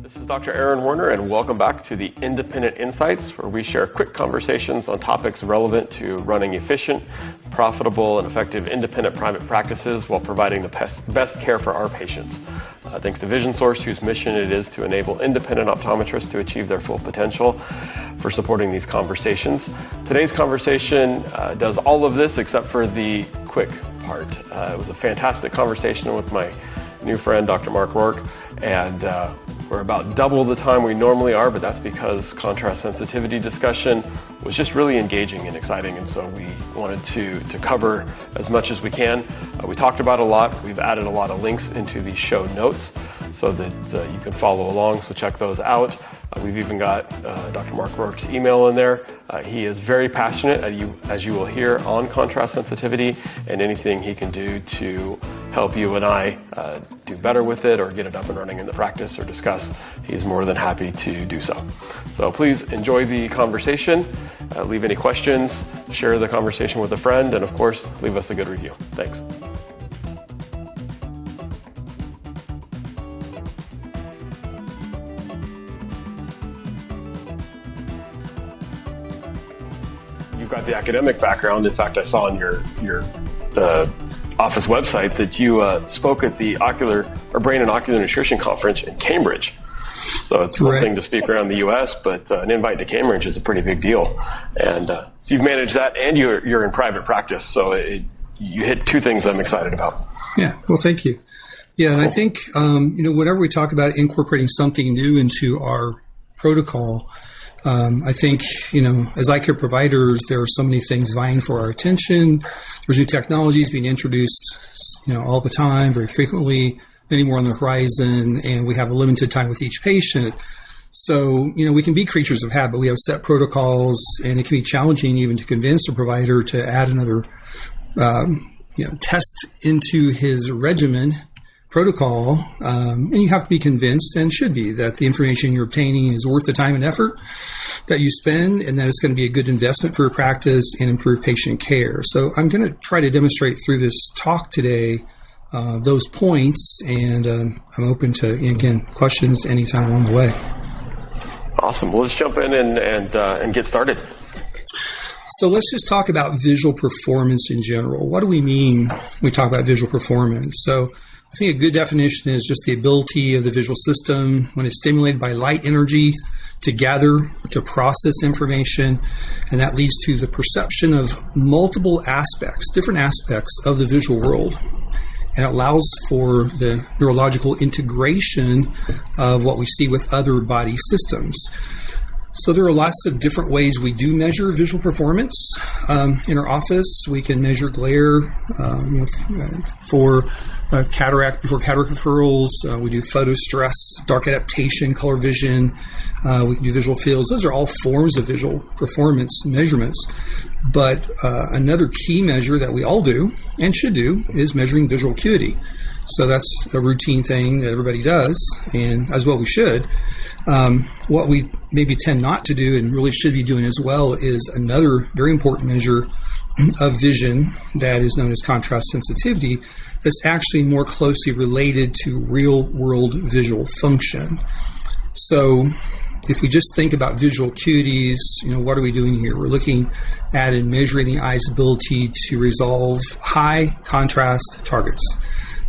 This is Dr. Aaron Werner, and welcome back to the Independent Insights, where we share quick conversations on topics relevant to running efficient, profitable, and effective independent private practices while providing the best care for our patients. Thanks to Vision Source, whose mission it is to enable independent optometrists to achieve their full potential, for supporting these conversations. Today's conversation does all of this except for the quick part. It was a fantastic conversation with my new friend, Dr. Mark Roark, and we're about double the time we normally are, but that's because contrast sensitivity discussion was just really engaging and exciting, and so we wanted to cover as much as we can. We talked about a lot. We've added a lot of links into the show notes so that you can follow along, so check those out. We've even got Dr. Mark Roark's email in there. He is very passionate, as you will hear, on contrast sensitivity and anything he can do to help you and I do better with it or get it up and running in the practice or discuss. He's more than happy to do so. So please enjoy the conversation. Leave any questions, share the conversation with a friend, and of course, leave us a good review. Thanks. You've got the academic background. In fact, I saw on your office website that you spoke at the Brain and Ocular Nutrition Conference in Cambridge. So it's one thing to speak around the U.S., but an invite to Cambridge is a pretty big deal. And so you've managed that, and you're in private practice. So you hit two things I'm excited about. Yeah, well, thank you. Yeah, and I think whenever we talk about incorporating something new into our protocol, I think, as eye care providers, there are so many things vying for our attention. There's new technologies being introduced, all the time, very frequently, many more on the horizon, and we have a limited time with each patient. So, we can be creatures of habit. We have set protocols, and it can be challenging even to convince a provider to add another, test into his regimen protocol, and you have to be convinced, and should be, that the information you're obtaining is worth the time and effort that you spend, and that it's going to be a good investment for your practice and improve patient care. So I'm going to try to demonstrate through this talk today those points, and I'm open to, again, questions anytime along the way. Awesome. Well, let's jump in and get started. So let's just talk about visual performance in general. What do we mean when we talk about visual performance? So I think a good definition is just the ability of the visual system, when it's stimulated by light energy, to gather, to process information, and that leads to the perception of multiple aspects, different aspects of the visual world. And it allows for the neurological integration of what we see with other body systems. So there are lots of different ways we do measure visual performance. In our office, we can measure glare for cataract, before cataract referrals. We do photo stress, dark adaptation, color vision. We can do visual fields. Those are all forms of visual performance measurements. But another key measure that we all do and should do is measuring visual acuity. So that's a routine thing that everybody does, and as well we should. What we maybe tend not to do and really should be doing as well is another very important measure of vision that is known as contrast sensitivity, that's actually more closely related to real-world visual function. So if we just think about visual acuities, what are we doing here? We're looking at and measuring the eye's ability to resolve high contrast targets,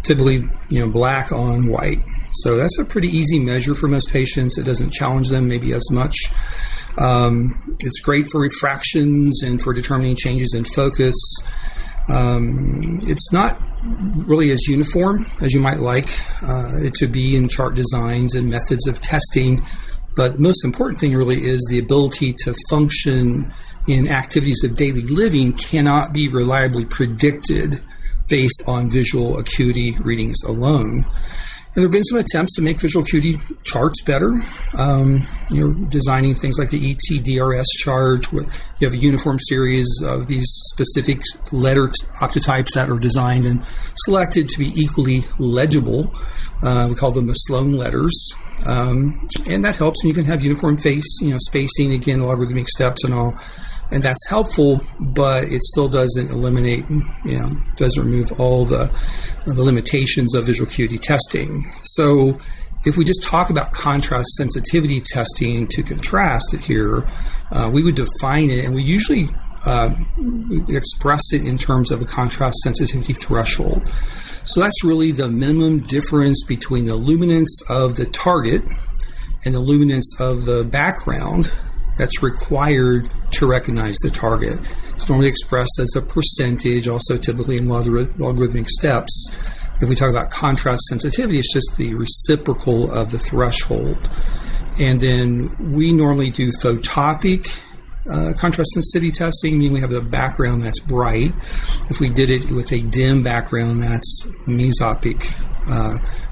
typically, black on white. So that's a pretty easy measure for most patients. It doesn't challenge them maybe as much. It's great for refractions and for determining changes in focus. It's not really as uniform as you might like it to be in chart designs and methods of testing. But the most important thing really is the ability to function in activities of daily living cannot be reliably predicted based on visual acuity readings alone. And there have been some attempts to make visual acuity charts better. Designing things like the ETDRS chart, where you have a uniform series of these specific letter octotypes that are designed and selected to be equally legible. We call them the Sloan letters. And that helps, and you can have uniform face, spacing, again, logarithmic steps and all. And that's helpful, but it still doesn't eliminate, doesn't remove all the limitations of visual acuity testing. So if we just talk about contrast sensitivity testing to contrast it here, we would define it, and we usually we express it in terms of a contrast sensitivity threshold. So that's really the minimum difference between the luminance of the target and the luminance of the background that's required to recognize the target. It's normally expressed as a percentage, also typically in logarithmic steps. If we talk about contrast sensitivity, it's just the reciprocal of the threshold. And then we normally do photopic contrast sensitivity testing, meaning we have the background that's bright. If we did it with a dim background, that's mesopic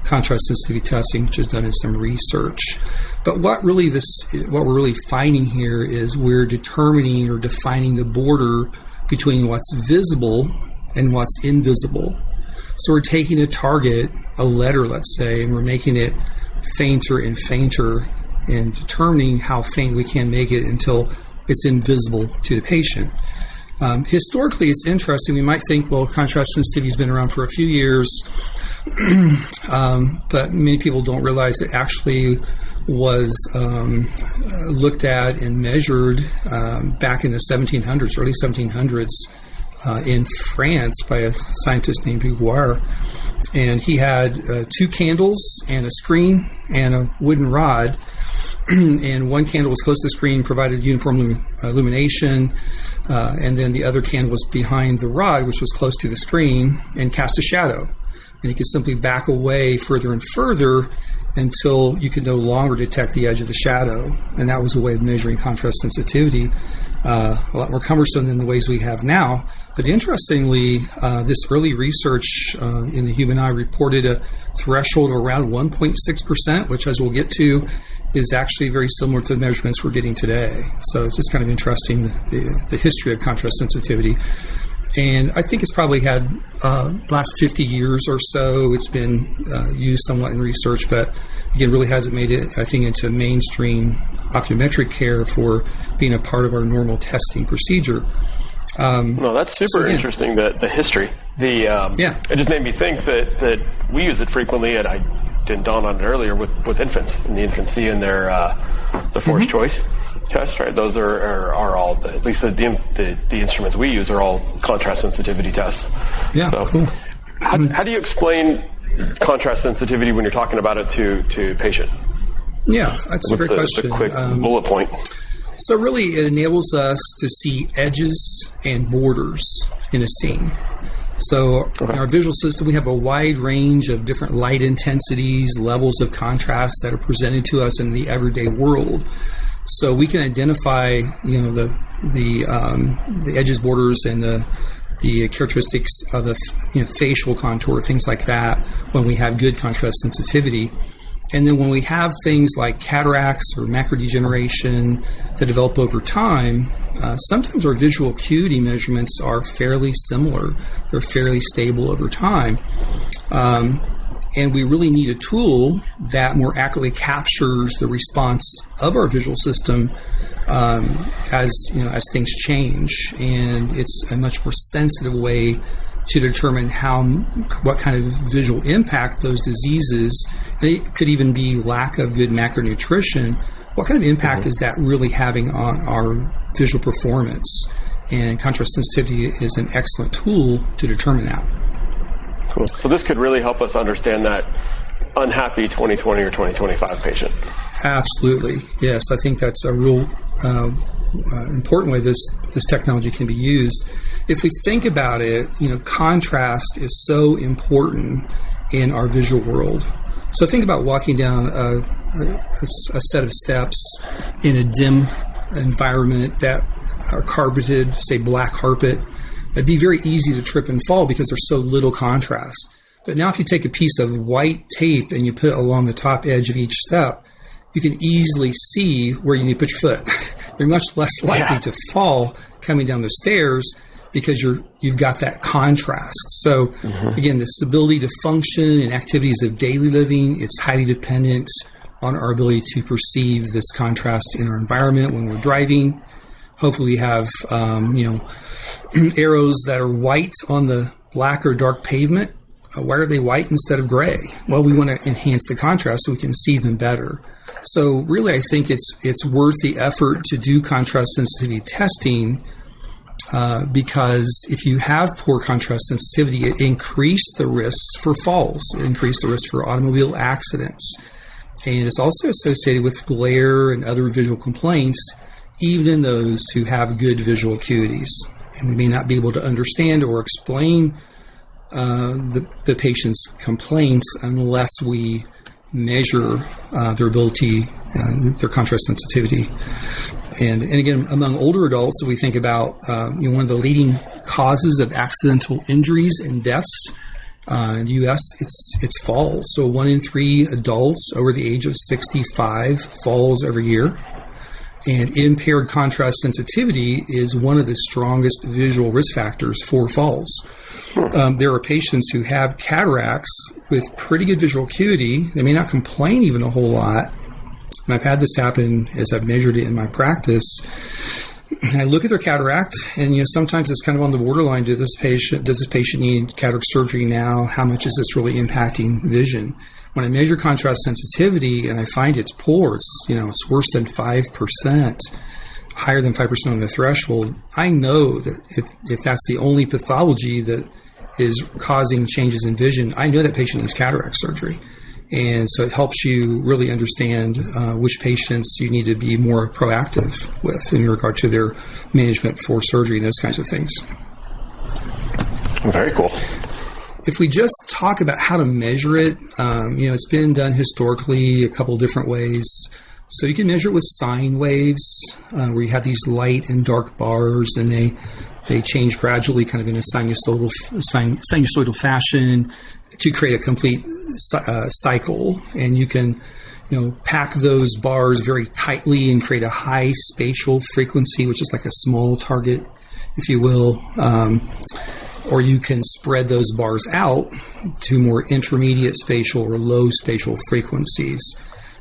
contrast sensitivity testing, which is done in some research. But what we're really finding here is we're determining or defining the border between what's visible and what's invisible. So we're taking a target, a letter, let's say, and we're making it fainter and fainter and determining how faint we can make it until it's invisible to the patient. Historically, it's interesting. We might think, well, contrast sensitivity has been around for a few years, but many people don't realize it actually was looked at and measured back in the 1700s, early 1700s, in France by a scientist named Beauvoir. And he had 2 candles and a screen and a wooden rod. And one candle was close to the screen, provided uniform illumination, and then the other candle was behind the rod, which was close to the screen, and cast a shadow. And you could simply back away further and further until you could no longer detect the edge of the shadow. And that was a way of measuring contrast sensitivity, a lot more cumbersome than the ways we have now. But interestingly, this early research in the human eye reported a threshold of around 1.6%, which, as we'll get to, is actually very similar to the measurements we're getting today. So it's just kind of interesting, the history of contrast sensitivity. And I think it's probably had last 50 years or so, it's been used somewhat in research, but again, really hasn't made it, I think, into mainstream optometric care for being a part of our normal testing procedure. No, that's super interesting, the history. It just made me think that we use it frequently, and I didn't dawn on it earlier with infants in the infancy and their forced choice test, right? Those are all, at least the instruments we use are all contrast sensitivity tests. Yeah, so, cool. How do you explain contrast sensitivity when you're talking about it to patient? Yeah, that's a great question. What's a quick bullet point? So really, it enables us to see edges and borders in a scene. So in our visual system, we have a wide range of different light intensities, levels of contrast that are presented to us in the everyday world. So we can identify, the edges, borders, and the characteristics of the facial contour, things like that, when we have good contrast sensitivity. And then when we have things like cataracts or macular degeneration that develop over time, sometimes our visual acuity measurements are fairly similar. They're fairly stable over time. And we really need a tool that more accurately captures the response of our visual system as things change. And it's a much more sensitive way to determine what kind of visual impact those diseases, and it could even be lack of good macular nutrition, what kind of impact is that really having on our visual performance? And contrast sensitivity is an excellent tool to determine that. Cool. So this could really help us understand that unhappy 2020 or 2025 patient. Absolutely. Yes, I think that's a real important way this technology can be used. If we think about it, contrast is so important in our visual world. So think about walking down a set of steps in a dim environment that are carpeted, say black carpet. It'd be very easy to trip and fall because there's so little contrast. But now if you take a piece of white tape and you put it along the top edge of each step, you can easily see where you need to put your foot. You're much less likely to fall coming down the stairs because you've got that contrast. So again, the stability to function and activities of daily living, it's highly dependent on our ability to perceive this contrast in our environment when we're driving. Hopefully we have arrows that are white on the black or dark pavement Why are they white instead of gray? Well, we want to enhance the contrast so we can see them better. So really, I think it's worth the effort to do contrast sensitivity testing because if you have poor contrast sensitivity, it increases the risks for falls. It increases the risk for automobile accidents. And it's also associated with glare and other visual complaints, even in those who have good visual acuities. And we may not be able to understand or explain the patient's complaints unless we measure their ability, their contrast sensitivity. And again, among older adults, if we think about one of the leading causes of accidental injuries and deaths in the U.S., it's falls. So 1 in 3 adults over the age of 65 falls every year. And impaired contrast sensitivity is one of the strongest visual risk factors for falls. There are patients who have cataracts with pretty good visual acuity. They may not complain even a whole lot. And I've had this happen as I've measured it in my practice. And I look at their cataract, and sometimes it's kind of on the borderline. Does this patient need cataract surgery now? How much is this really impacting vision? When I measure contrast sensitivity and I find it's poor, it's worse than 5%, higher than 5% on the threshold, I know that if that's the only pathology that is causing changes in vision, I know that patient needs cataract surgery. And so it helps you really understand which patients you need to be more proactive with in regard to their management for surgery and those kinds of things. Very cool. If we just talk about how to measure it, it's been done historically a couple of different ways. So you can measure it with sine waves, where you have these light and dark bars, and they change gradually, kind of in a sinusoidal fashion, to create a complete cycle. And you can, pack those bars very tightly and create a high spatial frequency, which is like a small target, if you will. Or you can spread those bars out to more intermediate spatial or low spatial frequencies.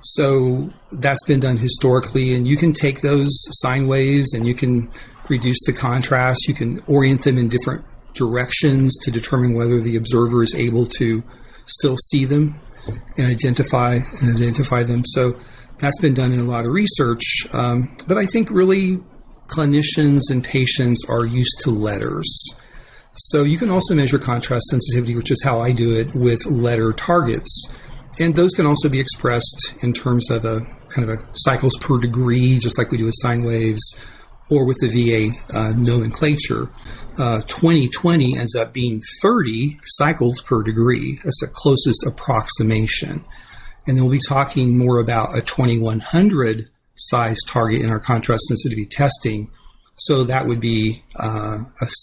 So that's been done historically, and you can take those sine waves and you can reduce the contrast. You can orient them in different directions to determine whether the observer is able to still see them and identify them. So that's been done in a lot of research. But I think really clinicians and patients are used to letters. So you can also measure contrast sensitivity, which is how I do it, with letter targets. And those can also be expressed in terms of a kind of a cycles per degree, just like we do with sine waves, or with the VA nomenclature. 20/20 ends up being 30 cycles per degree. That's the closest approximation. And then we'll be talking more about a 2100 size target in our contrast sensitivity testing. So that would be a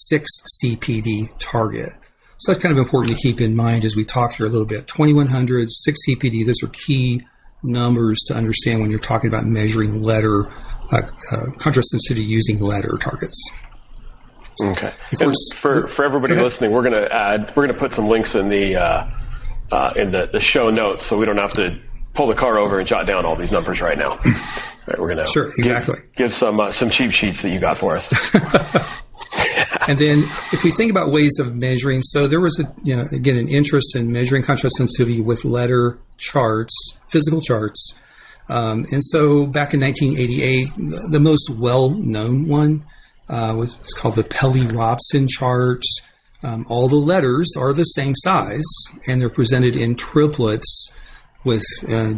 6 CPD target. So that's kind of important to keep in mind as we talk here a little bit. 2100, 6 CPD, those are key numbers to understand when you're talking about measuring letter contrast sensitivity using letter targets. Okay. Of course, for everybody listening, we're going to put some links in the show notes, so we don't have to pull the car over and jot down all these numbers right now. Right, we're going to give some cheat sheets that you got for us. And then if we think about ways of measuring, so there was again an interest in measuring contrast sensitivity with letter charts, physical charts. And so back in 1988, the most well-known one was called the Pelley-Robson chart. All the letters are the same size, and they're presented in triplets with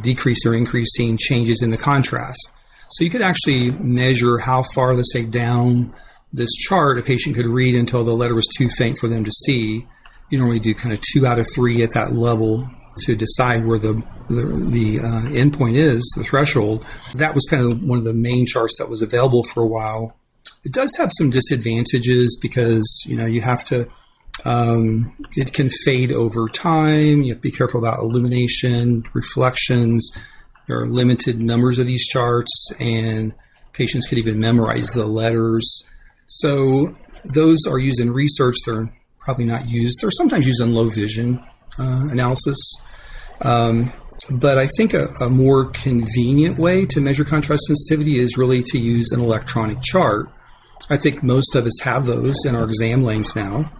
decreasing or increasing changes in the contrast. So you could actually measure how far, let's say, down this chart a patient could read until the letter was too faint for them to see. You normally do kind of 2 out of 3 at that level to decide where the endpoint is, the threshold. That was kind of one of the main charts that was available for a while. It does have some disadvantages because, you have to, it can fade over time. You have to be careful about illumination, reflections. There are limited numbers of these charts, and patients could even memorize the letters. So those are used in research. They're probably not used. They're sometimes used in low vision analysis. But I think a more convenient way to measure contrast sensitivity is really to use an electronic chart. I think most of us have those in our exam lanes now.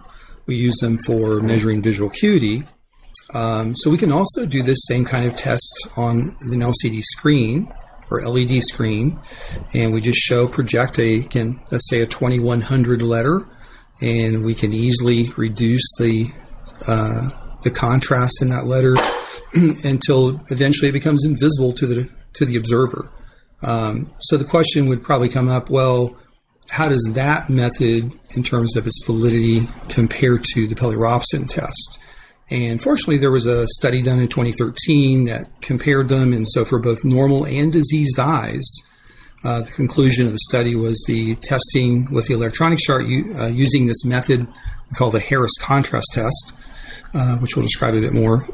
We use them for measuring visual acuity. So we can also do this same kind of test on an LCD screen or LED screen, and we just project let's say a 2100 letter, and we can easily reduce the contrast in that letter until eventually it becomes invisible to the observer. So the question would probably come up, well, how does that method, in terms of its validity, compare to the Pelly-Robson test? And fortunately, there was a study done in 2013 that compared them. And so for both normal and diseased eyes, the conclusion of the study was the testing with the electronic chart using this method we call the Harris contrast test, which we'll describe a bit more,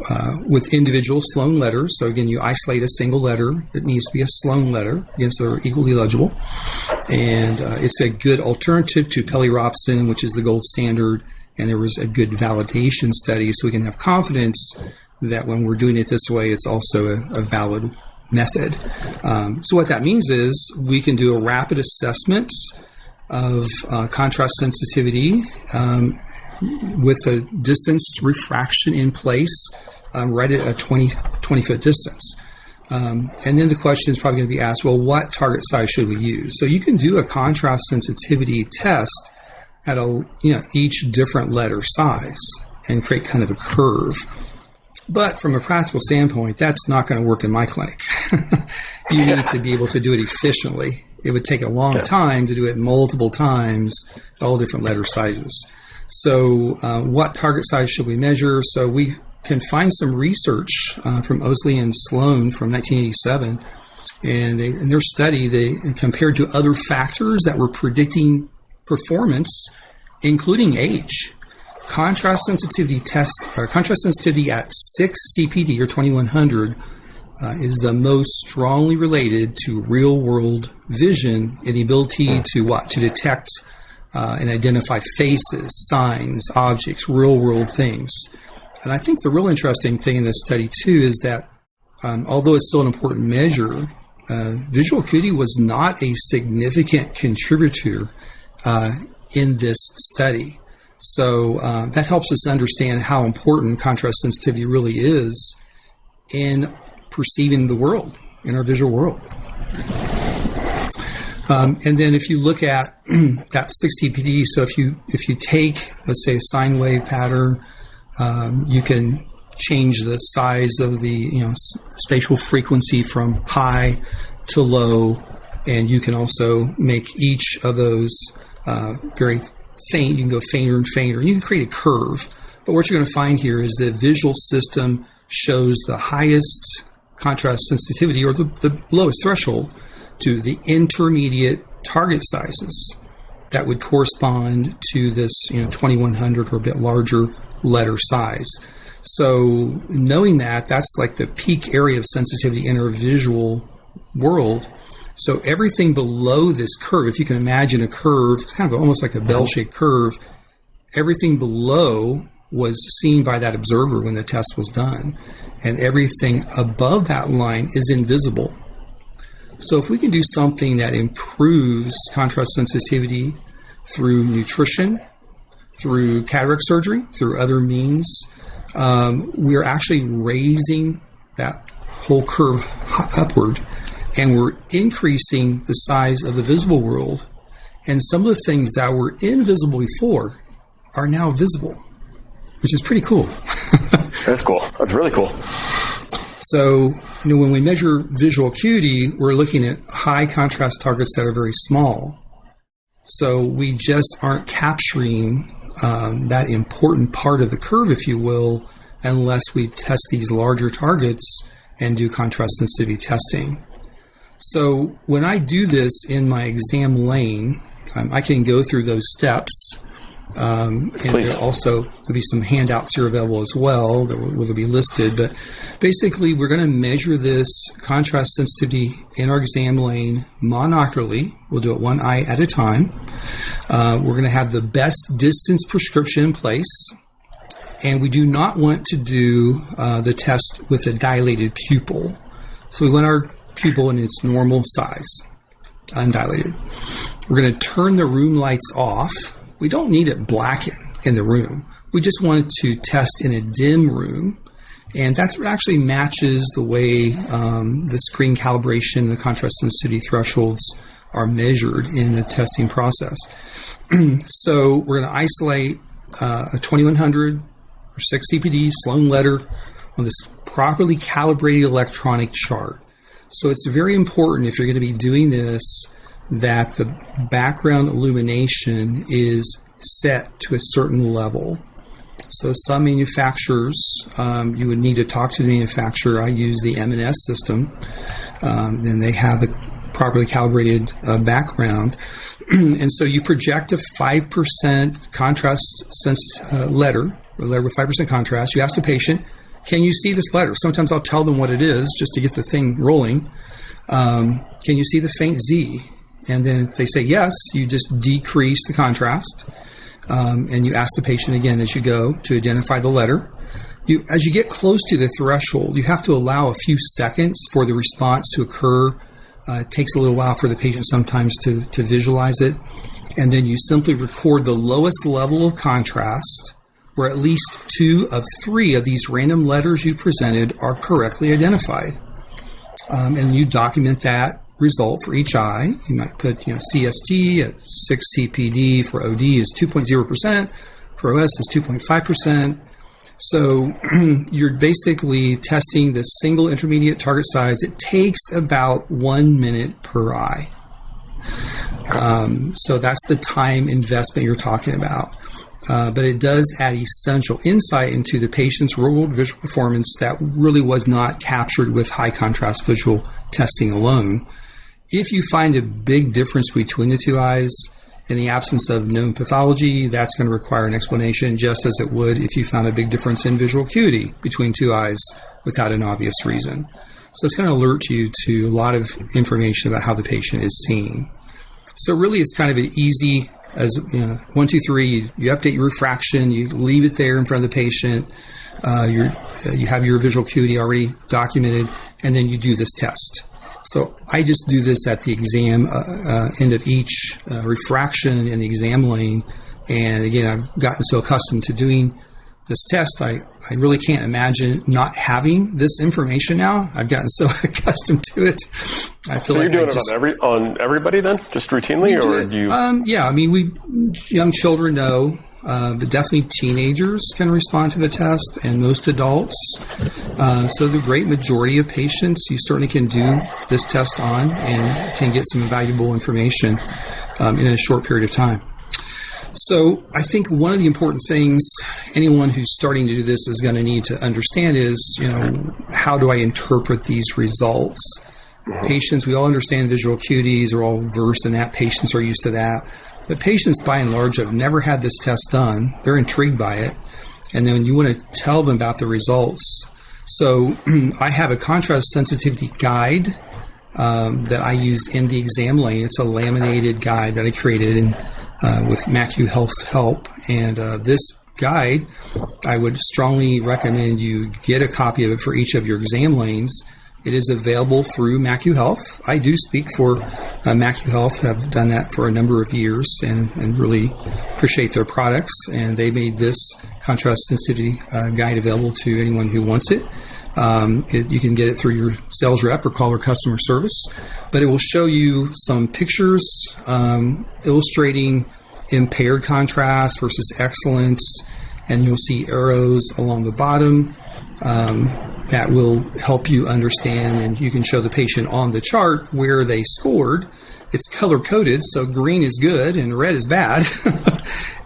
with individual Sloan letters. So again, you isolate a single letter. It needs to be a Sloan letter, again, so they're equally legible. And it's a good alternative to Pelly-Robson, which is the gold standard. And there was a good validation study, so we can have confidence that when we're doing it this way, it's also a valid method. So what that means is we can do a rapid assessment of contrast sensitivity with a distance refraction in place right at a 20-foot distance. And then the question is probably going to be asked, well, what target size should we use? So you can do a contrast sensitivity test at each different letter size and create kind of a curve. But from a practical standpoint, that's not going to work in my clinic. You need to be able to do it efficiently. It would take a long time to do it multiple times at all different letter sizes. So what target size should we measure? So we can find some research from Osley and Sloan from 1987. And in their study, they compared to other factors that were predicting performance, including age. Contrast sensitivity at 6 CPD or 2100 is the most strongly related to real-world vision and the ability to detect and identify faces, signs, objects, real-world things. And I think the real interesting thing in this study too is that although it's still an important measure, visual acuity was not a significant contributor in this study. So that helps us understand how important contrast sensitivity really is in perceiving the world, in our visual world. And then if you look at that 6 CPD, so if you take, let's say, a sine wave pattern, you can change the size of the spatial frequency from high to low, and you can also make each of those very faint. You can go fainter and fainter, and you can create a curve. But what you're going to find here is the visual system shows the highest contrast sensitivity, or the lowest threshold, to the intermediate target sizes that would correspond to this 2100 or a bit larger letter size. So knowing that's like the peak area of sensitivity in our visual world. So everything below this curve, if you can imagine a curve, it's kind of almost like a bell-shaped curve, everything below was seen by that observer when the test was done, and everything above that line is invisible. So if we can do something that improves contrast sensitivity through nutrition, through cataract surgery, through other means, we're actually raising that whole curve upward, and we're increasing the size of the visible world. And some of the things that were invisible before are now visible, which is pretty cool. That's cool. That's really cool. So, when we measure visual acuity, we're looking at high contrast targets that are very small. So we just aren't capturing that important part of the curve, if you will, unless we test these larger targets and do contrast sensitivity testing. So when I do this in my exam lane, I can go through those steps. And there'll be some handouts here available as well that will be listed. But basically, we're going to measure this contrast sensitivity in our exam lane monocularly. We'll do it one eye at a time. We're going to have the best distance prescription in place. And we do not want to do the test with a dilated pupil. So we want our pupil in its normal size, undilated. We're going to turn the room lights off. We don't need it blackened in the room. We just wanted to test in a dim room. And that actually matches the way the screen calibration and the contrast sensitivity thresholds are measured in the testing process. So we're going to isolate a 2100 or 6 CPD Sloan letter on this properly calibrated electronic chart. So it's very important, if you're going to be doing this, that the background illumination is set to a certain level. So some manufacturers, you would need to talk to the manufacturer. I use the M&S system. Then they have a properly calibrated background. And so you project a 5% contrast letter with 5% contrast. You ask the patient, can you see this letter? Sometimes I'll tell them what it is just to get the thing rolling. Can you see the faint Z? And then if they say yes, you just decrease the contrast. And you ask the patient again as you go to identify the letter. As you get close to the threshold, you have to allow a few seconds for the response to occur. It takes a little while for the patient sometimes to visualize it. And then you simply record the lowest level of contrast, where at least 2 of 3 of these random letters you presented are correctly identified. And you document that result for each eye. You might put, CST at 6 CPD for OD is 2.0%, for OS is 2.5%. So you're basically testing the single intermediate target size. It takes about 1 minute per eye. So that's the time investment you're talking about. But it does add essential insight into the patient's real-world visual performance that really was not captured with high contrast visual testing alone. If you find a big difference between the 2 eyes in the absence of known pathology, that's going to require an explanation, just as it would if you found a big difference in visual acuity between 2 eyes without an obvious reason. So it's going to alert you to a lot of information about how the patient is seeing. So really it's kind of an easy, as 1, 2, 3, you update your refraction, you leave it there in front of the patient, you have your visual acuity already documented, and then you do this test. So I just do this at the exam end of each refraction in the exam lane. And again, I've gotten so accustomed to doing this test, I really can't imagine not having this information now. I've gotten so accustomed to it. I feel so you're doing it on everybody then, just routinely, or do you? Yeah, young children know, but definitely teenagers can respond to the test, and most adults. So the great majority of patients, you certainly can do this test on and can get some valuable information in a short period of time. So I think one of the important things anyone who's starting to do this is going to need to understand is, how do I interpret these results? Patients, we all understand visual acuities, are all versed in that. Patients are used to that. But patients, by and large, have never had this test done. They're intrigued by it. And then you want to tell them about the results. So I have a contrast sensitivity guide that I use in the exam lane. It's a laminated guide that I created with MacuHealth's help. And this guide, I would strongly recommend you get a copy of it for each of your exam lanes. It is available through MacuHealth. I do speak for MacuHealth. I've done that for a number of years and really appreciate their products. And they made this contrast sensitivity guide available to anyone who wants it. You can get it through your sales rep or call their customer service. But it will show you some pictures illustrating impaired contrast versus excellence. And you'll see arrows along the bottom that will help you understand, and you can show the patient on the chart where they scored. It's color-coded, so green is good and red is bad.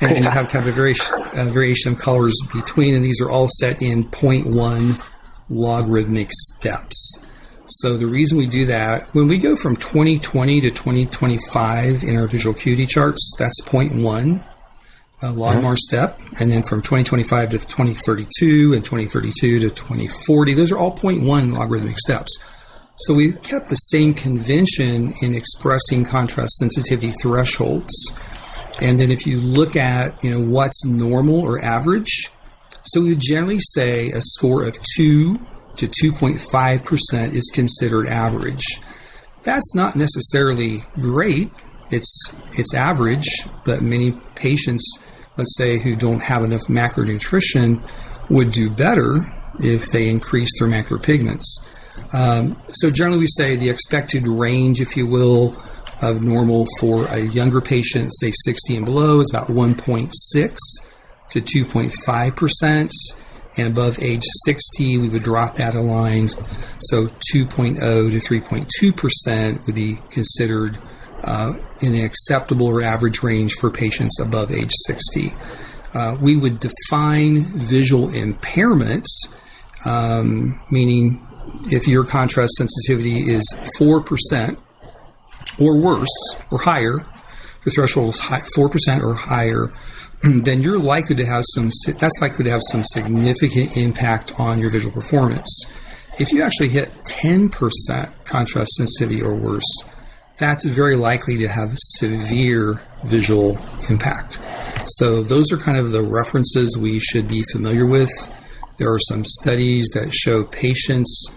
And then you have kind of a variation of colors between, and these are all set in 0.1 logarithmic steps. So the reason we do that, when we go from 2020 to 2025 in our visual acuity charts, that's 0.1. Logmar step, and then from 2025 to 2032 and 2032 to 2040, those are all 0.1 logarithmic steps. So we kept the same convention in expressing contrast sensitivity thresholds. And then if you look at, what's normal or average, so we would generally say a score of 2 to 2.5% is considered average. That's not necessarily great. It's average, but many patients, let's say, who don't have enough macronutrition would do better. if they increase their macular pigments. So generally we say the expected range, if you will, of normal for a younger patient, say 60 and below, is about 1.6 to 2.5%. And above age 60, we would drop that a line. So 2.0 to 3.2% would be considered in an acceptable or average range for patients above age 60. We would define visual impairments, meaning if your contrast sensitivity is 4% or worse or higher, the threshold is 4% or higher, then you're likely to have that's likely to have some significant impact on your visual performance. If you actually hit 10% contrast sensitivity or worse, that's very likely to have severe visual impact. So those are kind of the references we should be familiar with. There are some studies that show patients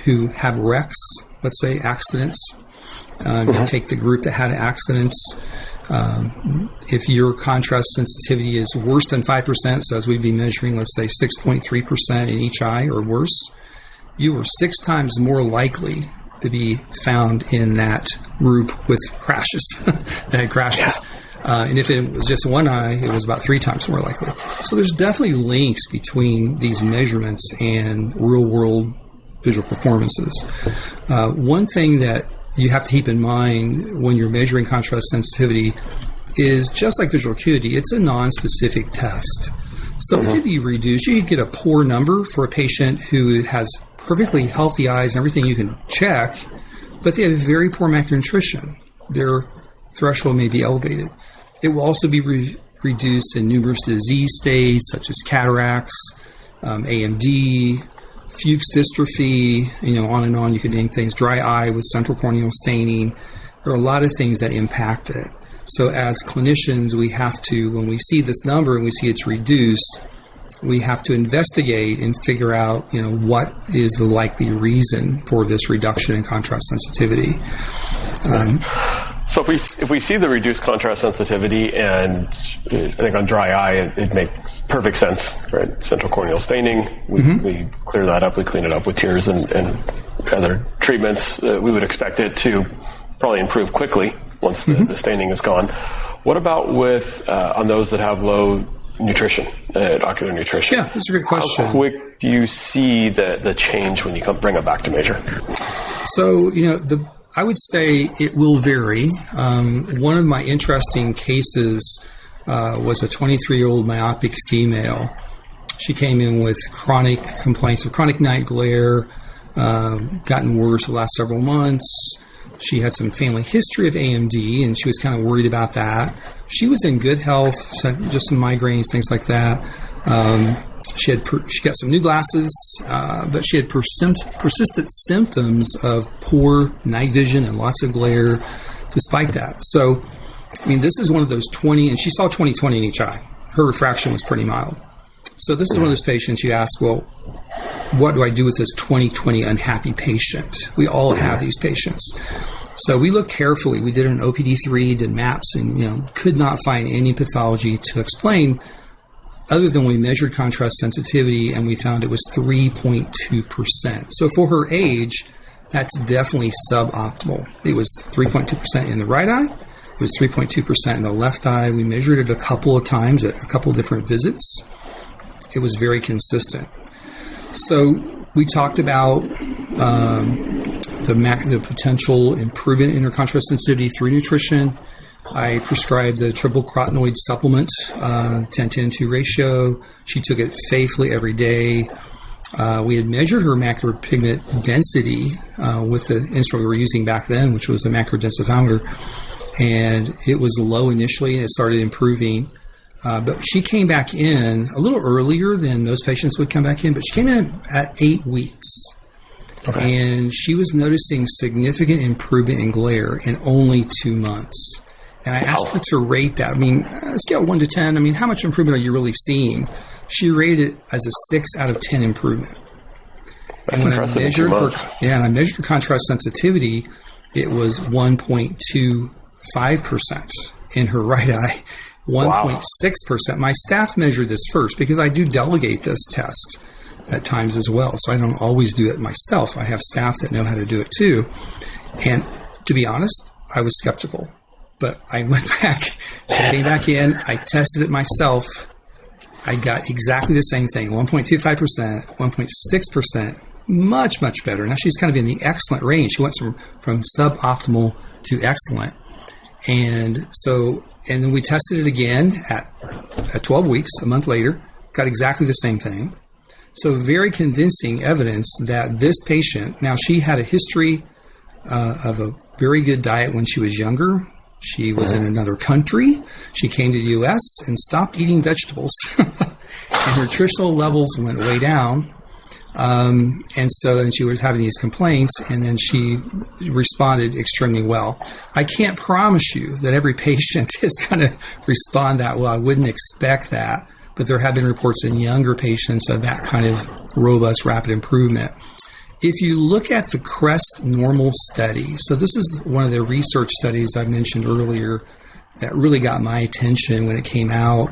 who have wrecks, let's say accidents. You take the group that had accidents. If your contrast sensitivity is worse than 5%, so as we'd be measuring, let's say 6.3% in each eye or worse, you are 6 times more likely to be found in that group with crashes, that had crashes. And if it was just one eye, it was about 3 times more likely. So there's definitely links between these measurements and real-world visual performances. One thing that you have to keep in mind when you're measuring contrast sensitivity is, just like visual acuity, it's a non-specific test. So it could be reduced. You could get a poor number for a patient who has perfectly healthy eyes and everything you can check, but they have very poor macular nutrition. Their threshold may be elevated. It will also be reduced in numerous disease states such as cataracts, AMD, Fuchs dystrophy, on and on. You could name things, dry eye with central corneal staining. There are a lot of things that impact it. So as clinicians, we have to, when we see this number and we see it's reduced, we have to investigate and figure out, what is the likely reason for this reduction in contrast sensitivity. So if we see the reduced contrast sensitivity, and I think on dry eye it makes perfect sense, right? Central corneal staining, we clear that up, we clean it up with tears and other treatments. We would expect it to probably improve quickly once the staining is gone. What about with on those that have low nutrition, ocular nutrition? Yeah, that's a great question. How quick do you see the change when you bring it back to measure? So, I would say it will vary. One of my interesting cases was a 23-year-old myopic female. She came in with chronic complaints of chronic night glare, gotten worse the last several months. She had some family history of AMD, and she was kind of worried about that. She was in good health, just some migraines, things like that. She got some new glasses, but she had persistent symptoms of poor night vision and lots of glare despite that. So, this is one of those 20, and she saw 20/20 in each eye. Her refraction was pretty mild. So this is one of those patients you ask, well, what do I do with this 20/20 unhappy patient? We all have these patients. So we looked carefully. We did an OPD3, did maps, and could not find any pathology to explain, other than we measured contrast sensitivity and we found it was 3.2%. So for her age, that's definitely suboptimal. It was 3.2% in the right eye. It was 3.2% in the left eye. We measured it a couple of times at a couple of different visits. It was very consistent. So we talked about the potential improvement in her contrast sensitivity through nutrition. I prescribed the triple carotenoid supplement, 10-10-2 ratio. She took it faithfully every day. We had measured her macular pigment density with the instrument we were using back then, which was a macular densitometer. And it was low initially, and it started improving. But she came back in a little earlier than most patients would come back in, but she came in at 8 weeks. Okay. And she was noticing significant improvement in glare in only 2 months. And I asked her to rate that. Scale 1 to 10, how much improvement are you really seeing? She rated it as a 6 out of 10 improvement. That's and impressive. I measured her contrast sensitivity, it was 1.25% in her right eye, 1.6%. My staff measured this first because I do delegate this test at times as well. So I don't always do it myself. I have staff that know how to do it too. And to be honest, I was skeptical. But I went back, came back in, I tested it myself. I got exactly the same thing, 1.25%, 1.6%, much, much better. Now she's kind of in the excellent range. She went from suboptimal to excellent. And then we tested it again at 12 weeks, a month later, got exactly the same thing. So very convincing evidence that this patient, now she had a history of a very good diet when she was younger. She was in another country. She came to the U.S. and stopped eating vegetables. And her nutritional levels went way down. And so then she was having these complaints, and then she responded extremely well. I can't promise you that every patient is going to respond that well. I wouldn't expect that. But there have been reports in younger patients of that kind of robust, rapid improvement. If you look at the CREST normal study, so this is one of the research studies I mentioned earlier that really got my attention when it came out.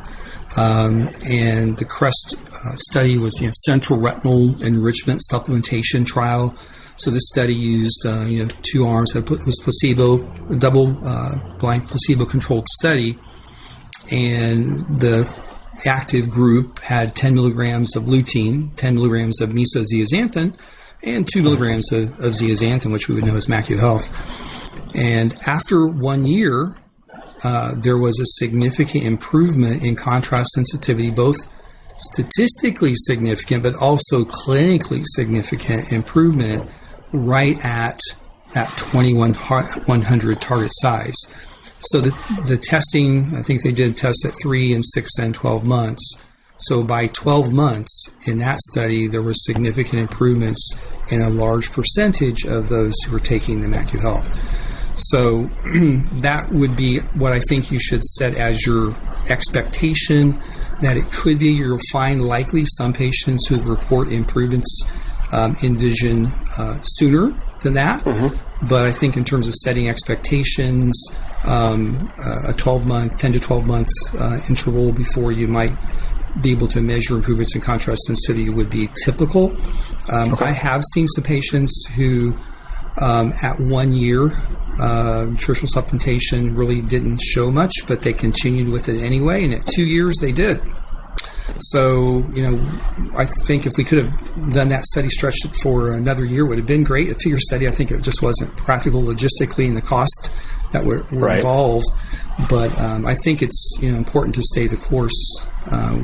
And the CREST study was central retinal enrichment supplementation trial. So this study used 2 arms. It was placebo, a double-blind placebo-controlled study, and the active group had 10 milligrams of lutein, 10 milligrams of mesozeaxanthin, and 2 milligrams of zeaxanthin, which we would know as macular health. And after 1 year, there was a significant improvement in contrast sensitivity, both statistically significant, but also clinically significant improvement right at that 2100 target size. So the testing, I think they did tests at 3 and 6 and 12 months. So by 12 months in that study, there were significant improvements in a large percentage of those who were taking the macular health. So that would be what I think you should set as your expectation, that it could be you'll find likely some patients who report improvements in vision sooner than that. Mm-hmm. But I think in terms of setting expectations, a 12-month, 10 to 12-month interval before you might be able to measure improvements in contrast sensitivity would be typical. Okay. I have seen some patients who at 1 year, nutritional supplementation really didn't show much, but they continued with it anyway, and at 2 years they did. So, I think if we could have done that study, stretched it for another year, would have been great. A 2-year study, I think it just wasn't practical logistically, and the cost that were right. involved. But I think it's important to stay the course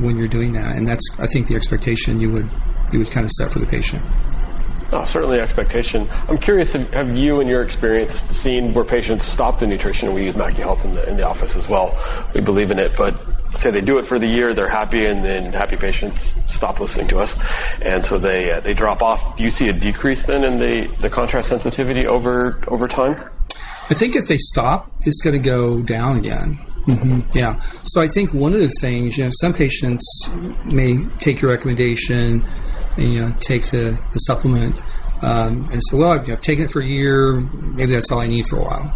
when you're doing that, and that's, I think, the expectation you would kind of set for the patient. Oh, certainly expectation. I'm curious, have you in your experience seen where patients stop the nutrition, and we use Macular Health in the office as well. We believe in it, but say they do it for the year, they're happy, and then happy patients stop listening to us, and so they drop off. Do you see a decrease then in the contrast sensitivity over time? I think if they stop, it's going to go down again. Mm-hmm. Yeah. So I think one of the things, some patients may take your recommendation and, take the supplement and say, well, I've taken it for a year, maybe that's all I need for a while.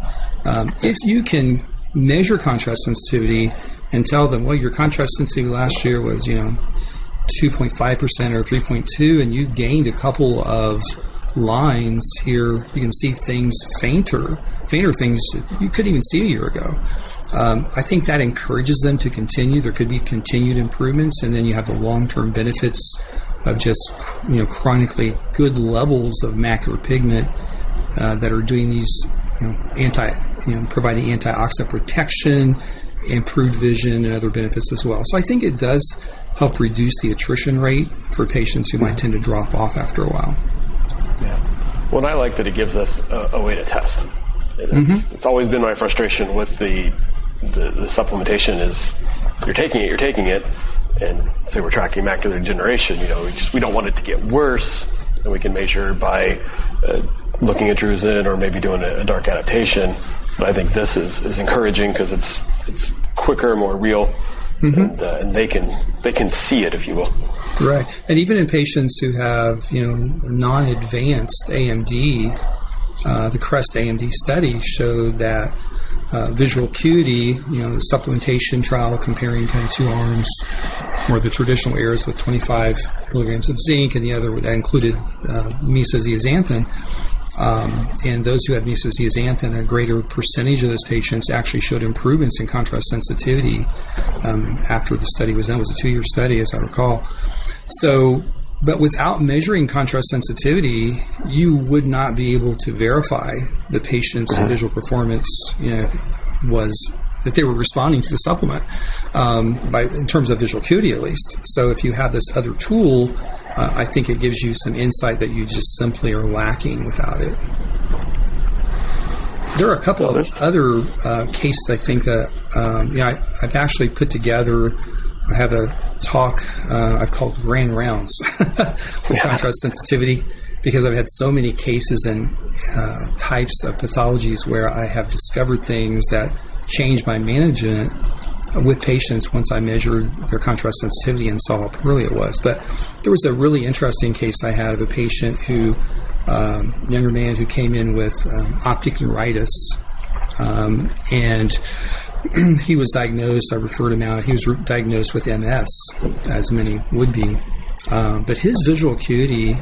If you can measure contrast sensitivity and tell them, well, your contrast sensitivity last year was, 2.5% or 3.2, and you gained a couple of lines here, you can see things fainter things you couldn't even see a year ago. I think that encourages them to continue. There could be continued improvements, and then you have the long-term benefits of just chronically good levels of macular pigment that are doing these providing antioxidant protection, improved vision, and other benefits as well. So I think it does help reduce the attrition rate for patients who might tend to drop off after a while. Yeah. Well, and I like that it gives us a way to test. It's always been my frustration with the supplementation is you're taking it, and say we're tracking macular degeneration. We don't want it to get worse, and we can measure by looking at drusen or maybe doing a dark adaptation. But I think this is encouraging because it's quicker, more real, and they can see it, if you will. Right, and even in patients who have non-advanced AMD, the CREST AMD study showed that visual acuity, the supplementation trial comparing kind of two arms, where the traditional errors with 25 milligrams of zinc, and the other that included mesozeaxanthin. And those who had mesozeaxanthin, a greater percentage of those patients actually showed improvements in contrast sensitivity after the study was done. It was a 2-year study, as I recall. So, but without measuring contrast sensitivity, you would not be able to verify the patient's visual performance, was that they were responding to the supplement in terms of visual acuity, at least. So if you have this other tool, I think it gives you some insight that you just simply are lacking without it. There are a couple of other cases I think that I've actually put together. I have a talk I've called Grand Rounds with contrast sensitivity, because I've had so many cases and types of pathologies where I have discovered things that changed my management with patients once I measured their contrast sensitivity and saw how poorly it was. But there was a really interesting case I had of a patient who, younger man who came in with optic neuritis, and he was diagnosed, I referred him out, he was diagnosed with MS, as many would be. But his visual acuity,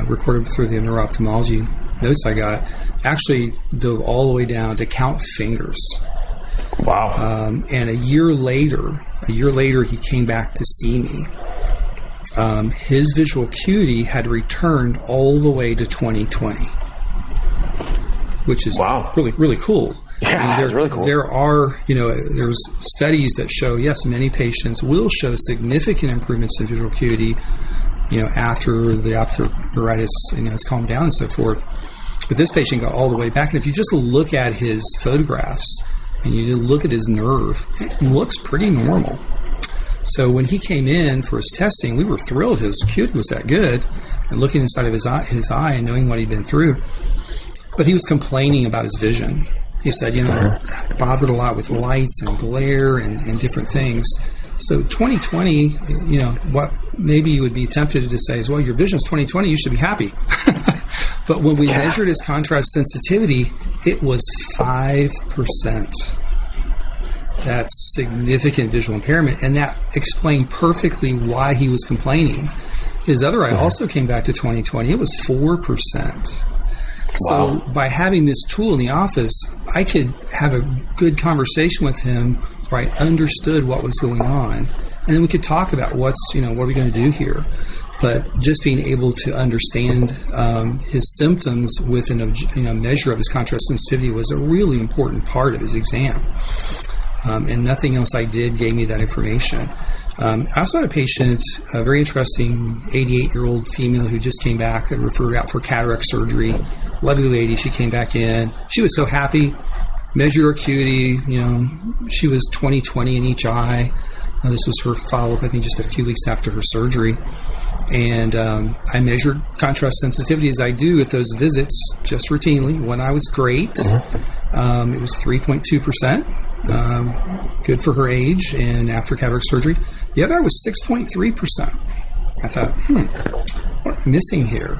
recorded through the neuro-ophthalmology notes I got, actually dove all the way down to count fingers. Wow. And a year later, he came back to see me. His visual acuity had returned all the way to 2020, which is really, really cool. Yeah, it's really cool. There are, there's studies that show, yes, many patients will show significant improvements in visual acuity, after the optic neuritis, has calmed down and so forth. But this patient got all the way back. And if you just look at his photographs and you look at his nerve, it looks pretty normal. So when he came in for his testing, we were thrilled his acuity was that good, and looking inside of his eye and knowing what he'd been through. But he was complaining about his vision. He said, bothered a lot with lights and glare and different things. So 2020, what maybe you would be tempted to say is, well, your vision's 2020, you should be happy. But when we measured his contrast sensitivity, it was 5%. That's significant visual impairment, and that explained perfectly why he was complaining. His other eye also came back to 2020. It was 4%. So by having this tool in the office, I could have a good conversation with him where I understood what was going on. And then we could talk about what are we going to do here? But just being able to understand his symptoms with a measure of his contrast sensitivity was a really important part of his exam. And nothing else I did gave me that information. I also had a patient, a very interesting 88-year-old female who just came back and referred out for cataract surgery. Lovely lady. She came back in. She was so happy. Measured her acuity. She was 20/20 in each eye. This was her follow-up, I think, just a few weeks after her surgery. And I measured contrast sensitivity as I do at those visits, just routinely. One eye was great. It was 3.2%. Good for her age and after cataract surgery. The other eye was 6.3%. I thought, what am I missing here?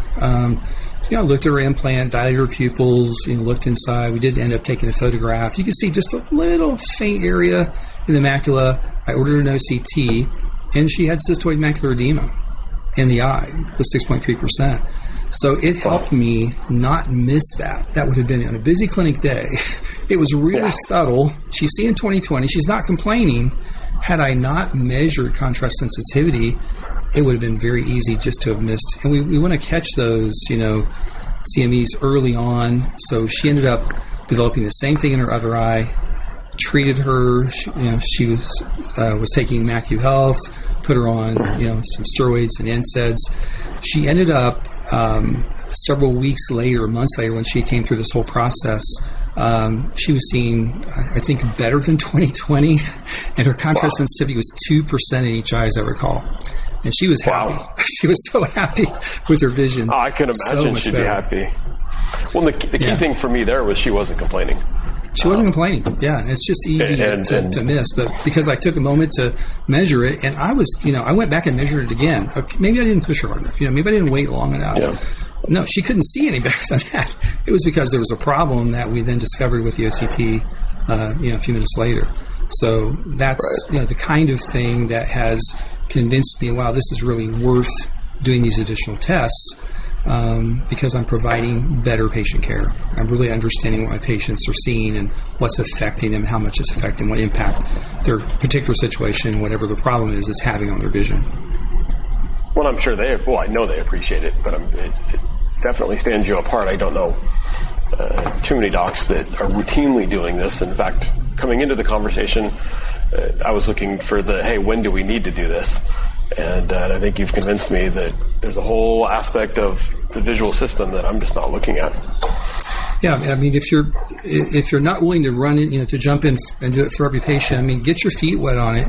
I looked at her implant, dilated her pupils, looked inside. We did end up taking a photograph. You can see just a little faint area in the macula. I ordered an OCT, and she had cystoid macular edema in the eye with 6.3%. So it helped me not miss that. That would have been on a busy clinic day. It was really subtle. She's seeing 20/20. She's not complaining. Had I not measured contrast sensitivity, it would have been very easy just to have missed. And we want to catch those, CMEs early on. So she ended up developing the same thing in her other eye. Treated her. She was taking MacuHealth. Put her on, some steroids and NSAIDs. She ended up several weeks later, months later, when she came through this whole process, she was seeing, I think, better than 20/20, and her contrast sensitivity was 2% in each eye, as I recall. And she was happy. She was so happy with her vision. Oh, I can imagine she'd be happy. Well, the key thing for me there was she wasn't complaining. She wasn't complaining. Yeah, and it's just easy to miss. But because I took a moment to measure it, and I was, I went back and measured it again. Maybe I didn't push her hard enough. Maybe I didn't wait long enough. Yeah. No, she couldn't see any better than that. It was because there was a problem that we then discovered with the OCT a few minutes later. So that's the kind of thing that has convinced me, wow, this is really worth doing these additional tests, because I'm providing better patient care. I'm really understanding what my patients are seeing and what's affecting them, how much it's affecting, what impact their particular situation, whatever the problem is having on their vision. Well, I'm sure I know they appreciate it, but it definitely stands you apart. I don't know too many docs that are routinely doing this. In fact, coming into the conversation, I was looking for hey, when do we need to do this? And I think you've convinced me that there's a whole aspect of the visual system that I'm just not looking at. Yeah, I mean, if you're not willing to run it, to jump in and do it for every patient, I mean, get your feet wet on it.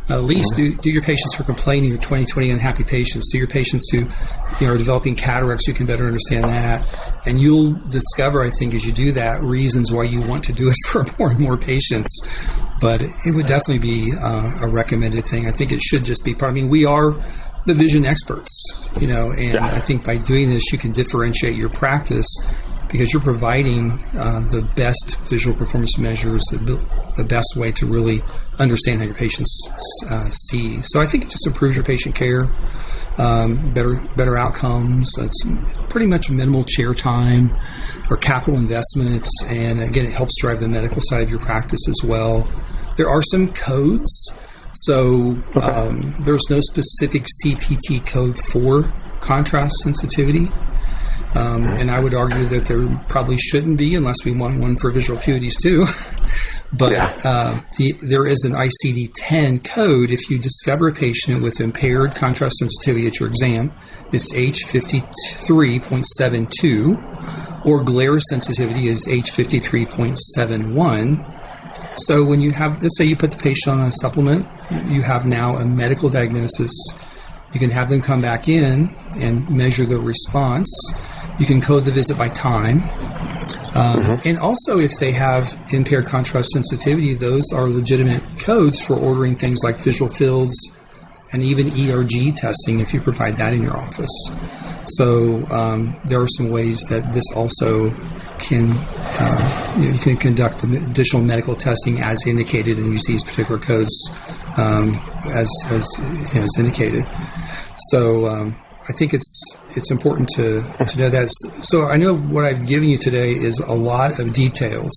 At least do your patients who are complaining, your 20/20 unhappy patients. Do your patients who are developing cataracts, you can better understand that. And you'll discover, I think, as you do that, reasons why you want to do it for more and more patients. But it would definitely be a recommended thing. I think it should just be part. I mean, we are the vision experts, and I think by doing this, you can differentiate your practice because you're providing the best visual performance measures, the best way to really understand how your patients see. So I think it just improves your patient care, better outcomes. It's pretty much minimal chair time or capital investments, and again, it helps drive the medical side of your practice as well. There are some codes. So there's no specific CPT code for contrast sensitivity. And I would argue that there probably shouldn't be unless we want one for visual acuities too. But there is an ICD-10 code if you discover a patient with impaired contrast sensitivity at your exam. It's H53.72, or glare sensitivity is H53.71. So when you have, let's say you put the patient on a supplement, you have now a medical diagnosis. You can have them come back in and measure the response. You can code the visit by time. And also, if they have impaired contrast sensitivity, those are legitimate codes for ordering things like visual fields and even ERG testing if you provide that in your office. So there are some ways that this also can, you can conduct additional medical testing as indicated and use these particular codes as indicated. So I think it's important to know that. So I know what I've given you today is a lot of details.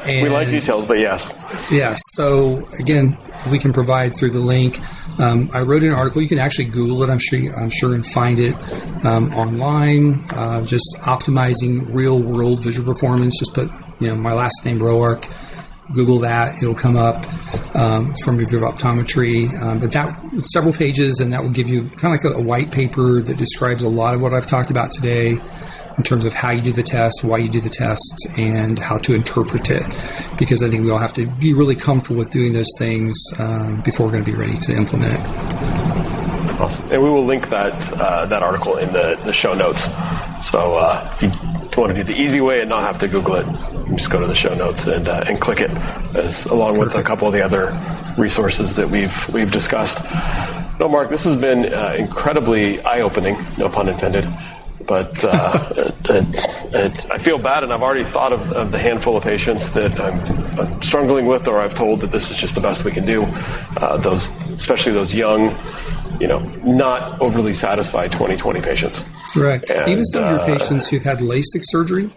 We like details, but yes. Yes. So again, we can provide through the link. I wrote an article. You can actually Google it. I'm sure and find it online. Just optimizing real world visual performance. Just put my last name Roark. Google that. It'll come up from Review of Optometry. But that several pages, and that will give you kind of like a white paper that describes a lot of what I've talked about today in terms of how you do the test, why you do the test, and how to interpret it. Because I think we all have to be really comfortable with doing those things before we're going to be ready to implement it. Awesome. And we will link that article in the show notes. So if you want to do the easy way and not have to Google it, you can just go to the show notes and click it, along with a couple of the other resources that we've discussed. No, Mark, this has been incredibly eye-opening, no pun intended. But I feel bad, and I've already thought of the handful of patients that I'm struggling with, or I've told that this is just the best we can do. Especially those young, not overly satisfied 20/20 patients. Right. And, even some of your patients who've had LASIK surgery,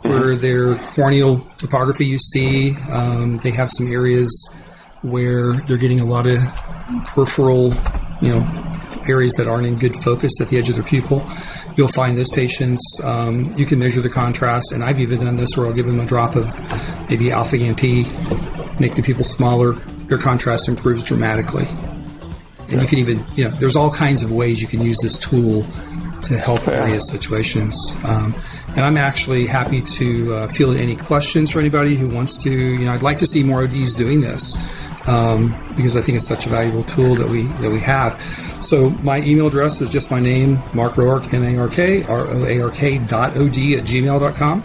where their corneal topography you see, they have some areas where they're getting a lot of peripheral, areas that aren't in good focus at the edge of their pupil. You'll find those patients, you can measure the contrast, and I've even done this where I'll give them a drop of maybe alpha-GAN-P, make the pupil smaller, their contrast improves dramatically. And you can even, there's all kinds of ways you can use this tool to help various situations. And I'm actually happy to field any questions for anybody who wants to, I'd like to see more ODs doing this because I think it's such a valuable tool that we have. So my email address is just my name, Mark Roark, MARK.OD@gmail.com.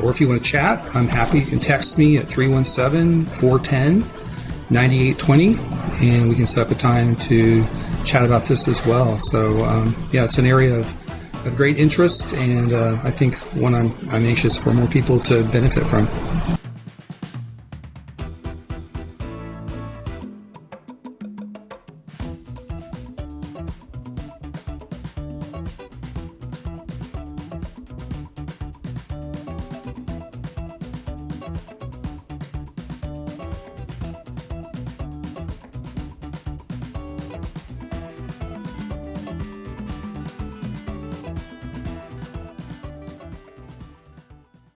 Or if you want to chat, I'm happy. You can text me at 317-410-9820, and we can set up a time to chat about this as well. So, it's an area of of great interest, and I think one I'm anxious for more people to benefit from.